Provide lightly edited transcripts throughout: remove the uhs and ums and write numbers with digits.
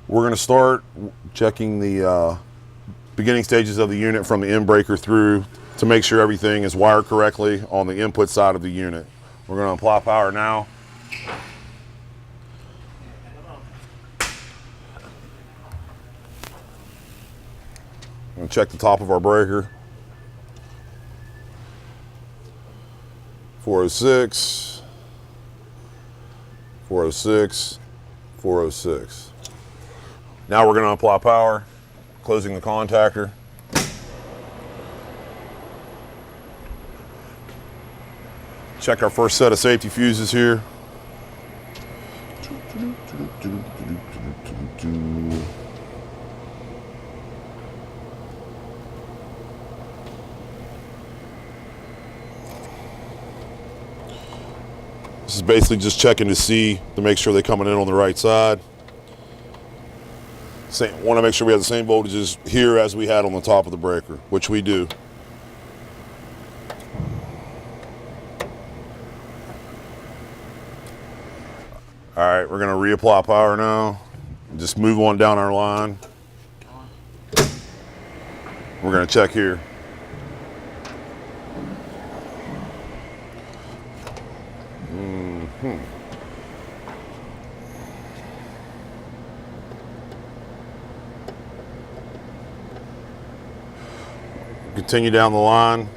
We're going to start checking the beginning stages of the unit from the end breaker through to make sure everything is wired correctly on the input side of the unit. We're going to apply power now. I'm going to check the top of our breaker. 406, 406, 406. Now we're going to apply power, closing the contactor. Check our first set of safety fuses here. This is basically just checking to make sure they're coming in on the right side. Want to make sure we have the same voltages here as we had on the top of the breaker, which we do. All right, we're going to reapply power now. Just move on down our line. We're going to check here. Continue down the line,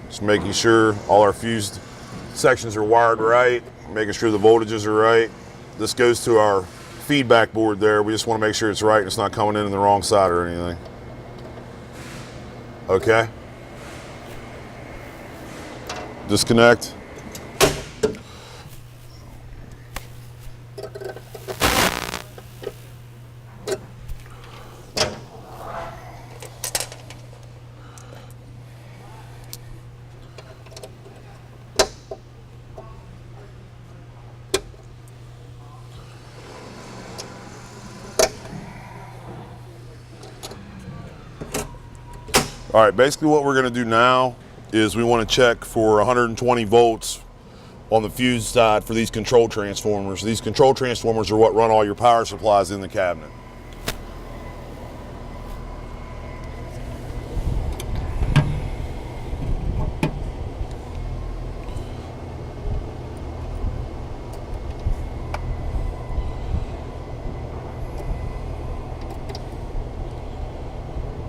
just making sure all our fused sections are wired right, making sure the voltages are right. This goes to our feedback board there. We just want to make sure it's right and it's not coming in the wrong side or anything. Okay. Disconnect. All right, basically what we're going to do now is we want to check for 120 volts on the fuse side for these control transformers. These control transformers are what run all your power supplies in the cabinet.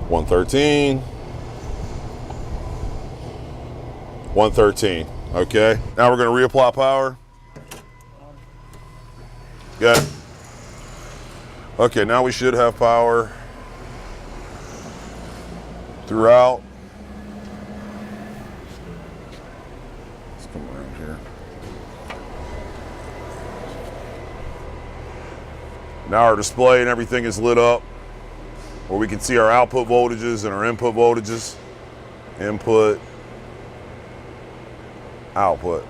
$113. 113. Okay. Now we're going to reapply power. Good. Okay, now we should have power throughout. Let's come around here. Now our display and everything is lit up, where we can see our output voltages and our input voltages. Input, output.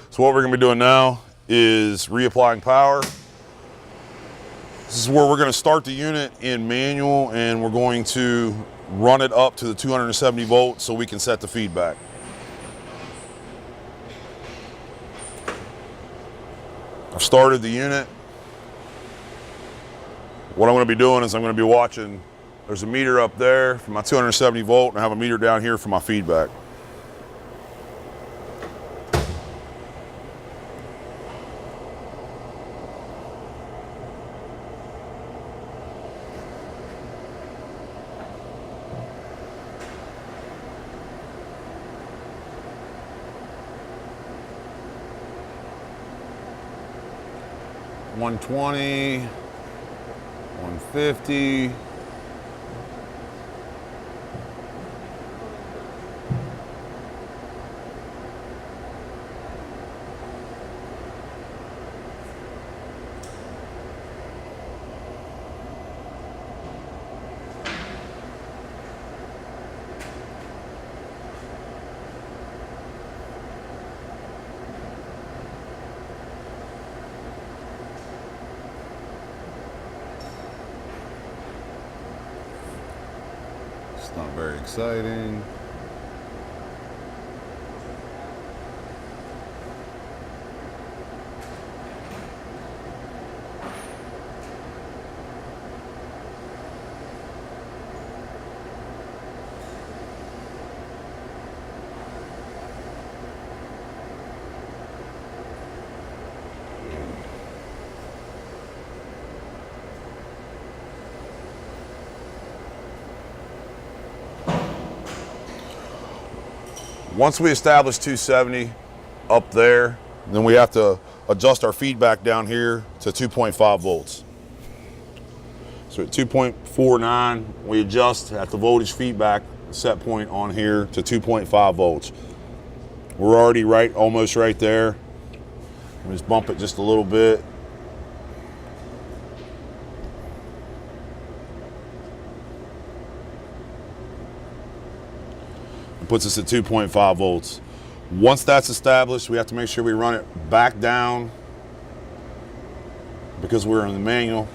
So what we're going to be doing now is reapplying power. This is where we're going to start the unit in manual and we're going to run it up to the 270 volts so we can set the feedback. I've started the unit. What I'm going to be doing is I'm going to be watching. There's a meter up there for my 270 volt, and I have a meter down here for my feedback. $120, $150. Not very exciting. Once we establish 270 up there, then we have to adjust our feedback down here to 2.5 volts. So at 2.49, we adjust at the voltage feedback set point on here to 2.5 volts. We're already almost right there. Just bump it just a little bit. It puts us at 2.5 volts. Once that's established, we have to make sure we run it back down because we're in the manual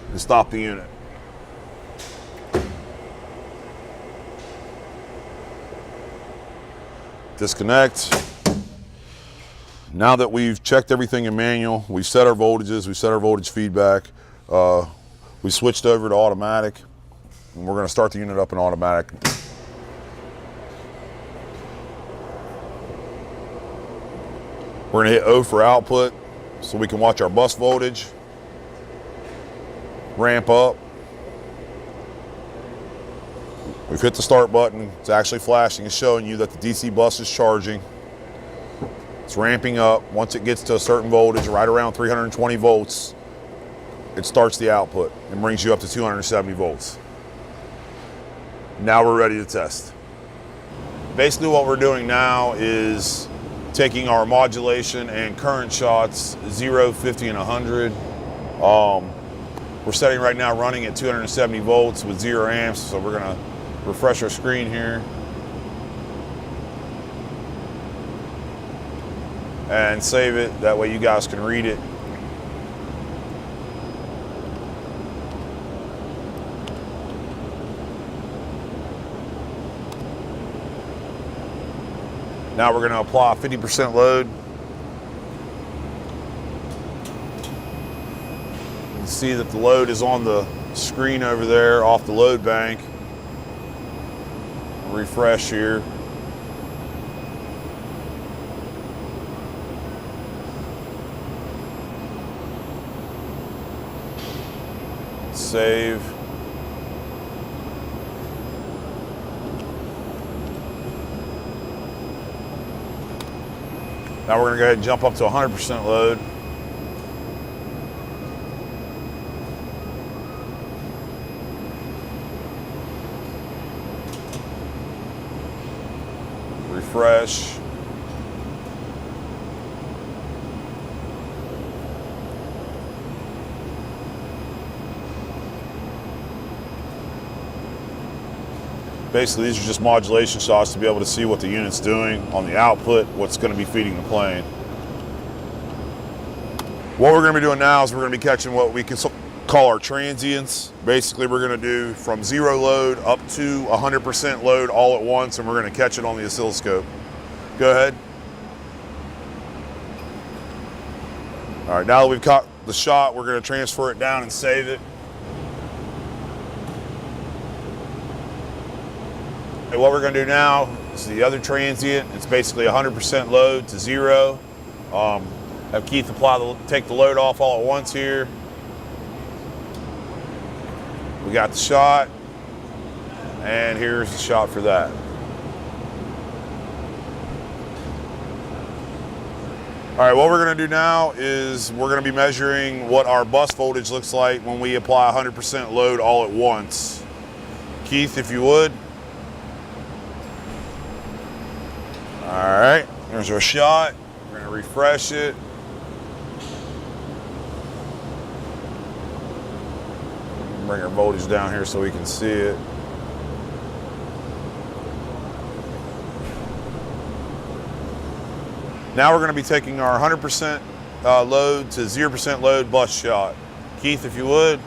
and stop the unit. Disconnect. Now that we've checked everything in manual, we've set our voltages, we've set our voltage feedback, we switched over to automatic, and we're going to start the unit up in automatic. We're going to hit O for output so we can watch our bus voltage ramp up. We've hit the start button. It's actually flashing and showing you that the DC bus is charging. It's ramping up. Once it gets to a certain voltage, right around 320 volts, it starts the output and brings you up to 270 volts. Now we're ready to test. Basically what we're doing now is taking our modulation and current shots, 0, 50, and 100. We're setting right now running at 270 volts with 0 amps, so we're gonna refresh our screen here. And save it, that way you guys can read it. Now we're going to apply 50% load. You can see that the load is on the screen over there off the load bank. Refresh here. Save. Now we're going to go ahead and jump up to 100% load. Refresh. Basically, these are just modulation shots to be able to see what the unit's doing on the output, what's going to be feeding the plane. What we're going to be doing now is we're going to be catching what we can call our transients. Basically, we're going to do from 0 load up to 100% load all at once, and we're going to catch it on the oscilloscope. Go ahead. All right, now that we've caught the shot, we're going to transfer it down and save it. And what we're going to do now is the other transient. It's basically 100% load to 0. Have Keith take the load off all at once here. We got the shot, and here's the shot for that. All right, what we're going to do now is we're going to be measuring what our bus voltage looks like when we apply 100% load all at once. Keith, if you would. All right, there's our shot. We're going to refresh it. Bring our voltage down here so we can see it. Now we're going to be taking our 100% load to 0% load bus shot. Keith, if you would.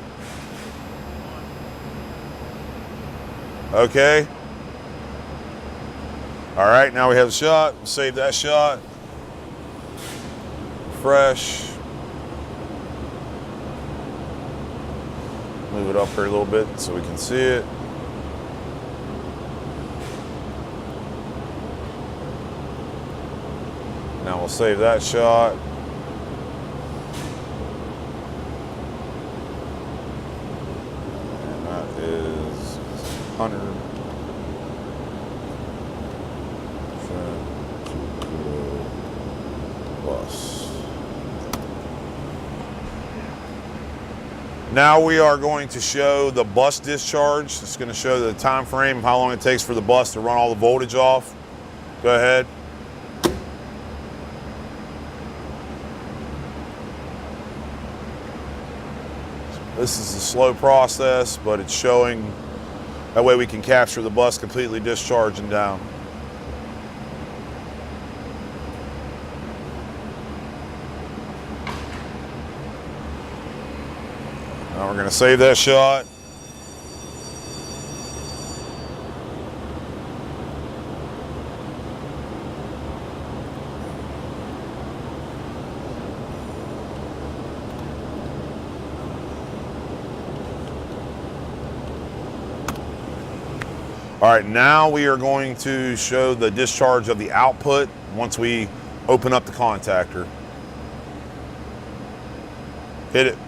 Okay. All right, now we have the shot. We'll save that shot. Refresh. Move it up here a little bit so we can see it. Now we'll save that shot. And that is 100. Now we are going to show the bus discharge. It's going to show the time frame of how long it takes for the bus to run all the voltage off. Go ahead. This is a slow process, but it's showing, that way we can capture the bus completely discharging down. Now we're going to save that shot. All right, now we are going to show the discharge of the output once we open up the contactor. Hit it.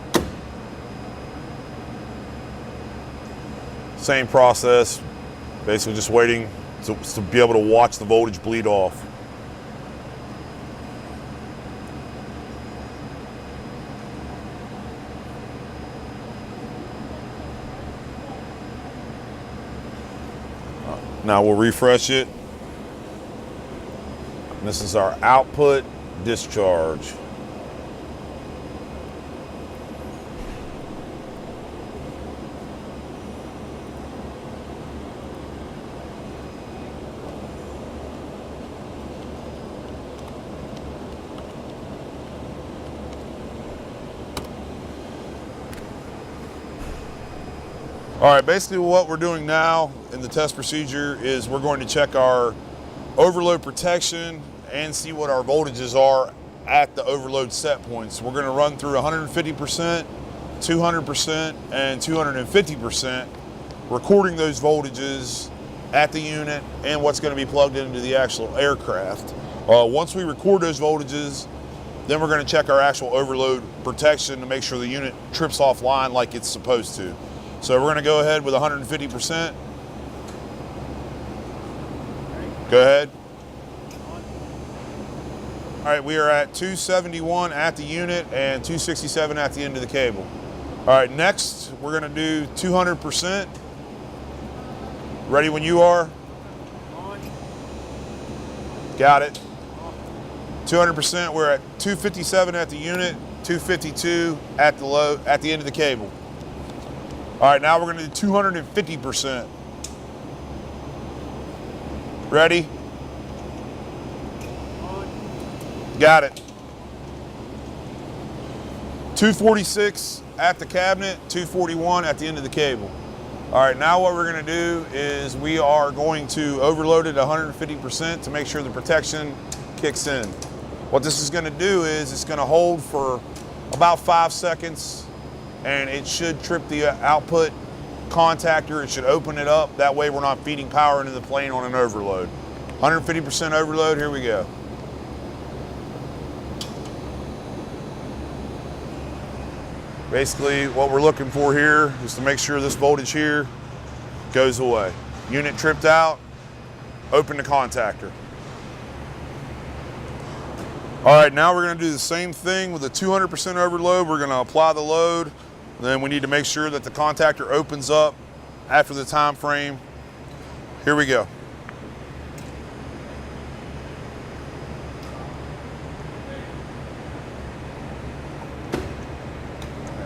Same process, basically just waiting to be able to watch the voltage bleed off. Now we'll refresh it. And this is our output discharge. All right, basically what we're doing now in the test procedure is we're going to check our overload protection and see what our voltages are at the overload set points. We're going to run through 150%, 200%, and 250%, recording those voltages at the unit and what's going to be plugged into the actual aircraft. Once we record those voltages, then we're going to check our actual overload protection to make sure the unit trips offline like it's supposed to. So we're going to go ahead with 150%. Go ahead. All right, we are at 271 at the unit and 267 at the end of the cable. All right, next we're going to do 200%. Ready when you are? Got it. 200%, we're at 257 at the unit, 252 at the load, at the end of the cable. All right, now we're going to do 250%. Ready? Got it. 246 at the cabinet, 241 at the end of the cable. All right, now what we're going to do is we are going to overload it 150% to make sure the protection kicks in. What this is going to do is it's going to hold for about 5 seconds, and it should trip the output contactor. It should open it up. That way we're not feeding power into the plane on an overload. 150% overload, here we go. Basically what we're looking for here is to make sure this voltage here goes away. Unit tripped out, open the contactor. All right, now we're gonna do the same thing with a 200% overload. We're gonna apply the load. Then we need to make sure that the contactor opens up after the time frame. Here we go.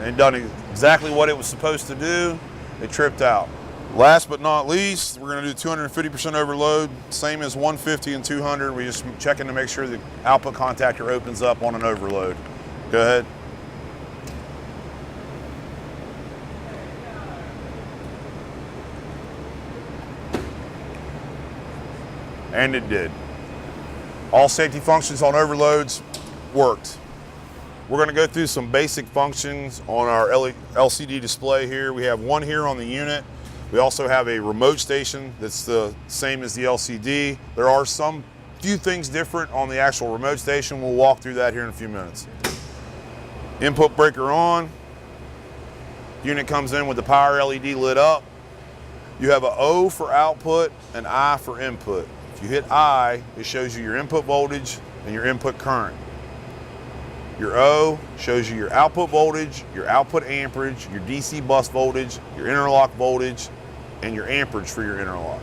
It done exactly what it was supposed to do. It tripped out. Last but not least, we're gonna do 250% overload, same as 150 and 200. We're just checking to make sure the output contactor opens up on an overload. Go ahead. And it did. All safety functions on overloads worked. We're going to go through some basic functions on our LCD display here. We have one here on the unit. We also have a remote station that's the same as the LCD. There are some few things different on the actual remote station. We'll walk through that here in a few minutes. Input breaker on. Unit comes in with the power LED lit up. You have an O for output and I for input. If you hit I, it shows you your input voltage and your input current. Your O shows you your output voltage, your output amperage, your DC bus voltage, your interlock voltage, and your amperage for your interlock.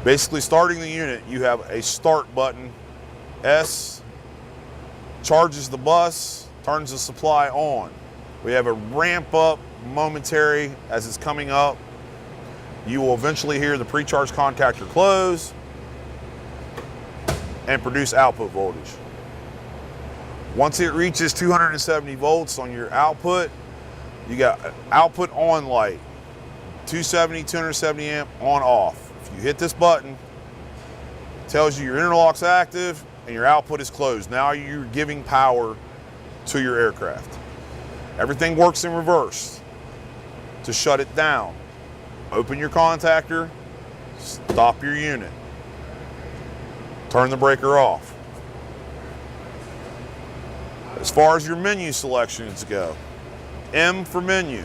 Basically, starting the unit, you have a start button. S charges the bus, turns the supply on. We have a ramp up momentary as it's coming up. You will eventually hear the pre-charge contactor close and produce output voltage. Once it reaches 270 volts on your output, you got output on light, 270, 270 amp on off. If you hit this button, it tells you your interlock's active and your output is closed. Now you're giving power to your aircraft. Everything works in reverse. To shut it down, open your contactor, stop your unit, turn the breaker off. As far as your menu selections go, M for menu.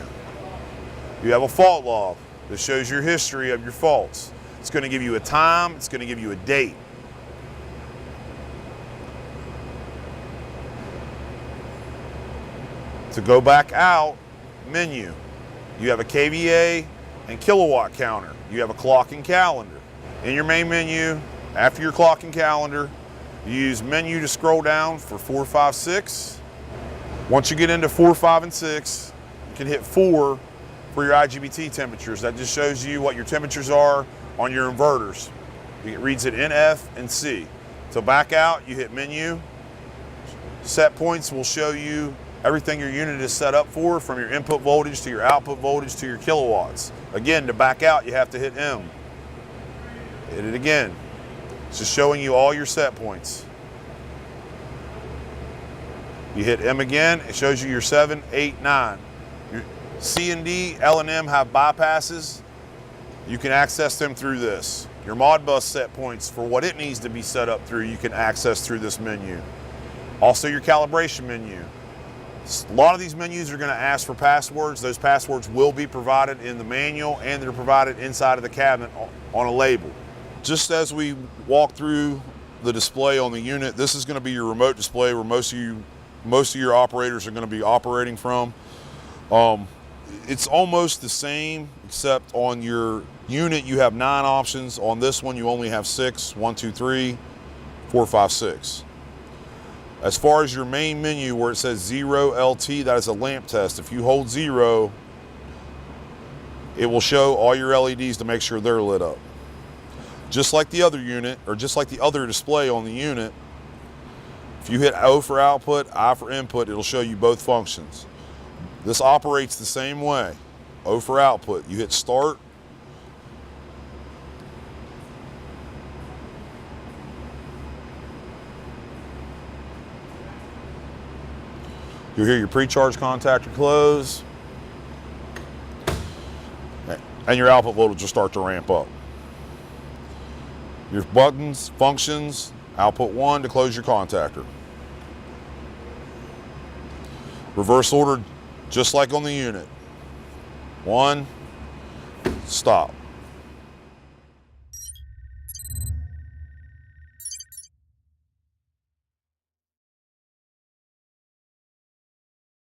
You have a fault log that shows your history of your faults. It's going to give you a time, it's going to give you a date. To go back out, menu. You have a KVA and kilowatt counter. You have a clock and calendar. In your main menu, after your clock and calendar, you use menu to scroll down for 4, 5, 6. Once you get into 4, 5, and 6, you can hit 4 for your IGBT temperatures. That just shows you what your temperatures are on your inverters. It reads it in F and C. To back out, you hit menu. Set points will show you everything your unit is set up for, from your input voltage to your output voltage to your kilowatts. Again, to back out, you have to hit M. Hit it again. It's just showing you all your set points. You hit M again, it shows you your 7, 8, 9. Your C and D, L and M have bypasses. You can access them through this. Your Modbus set points for what it needs to be set up through, you can access through this menu. Also your calibration menu. A lot of these menus are going to ask for passwords. Those passwords will be provided in the manual, and they're provided inside of the cabinet on a label. Just as we walk through the display on the unit, this is going to be your remote display where most of your operators are going to be operating from. It's almost the same, except on your unit you have 9 options. On this one you only have 6, 1, 2, 3, 4, 5, 6. As far as your main menu where it says 0 LT, that is a lamp test. If you hold 0, it will show all your LEDs to make sure they're lit up. Just like the other unit, or just like the other display on the unit, if you hit O for output, I for input, it'll show you both functions. This operates the same way. O for output, you hit start. You'll hear your pre-charge contactor close, and your output voltage will start to ramp up. Your buttons, functions, output 1 to close your contactor. Reverse order, just like on the unit. 1, stop.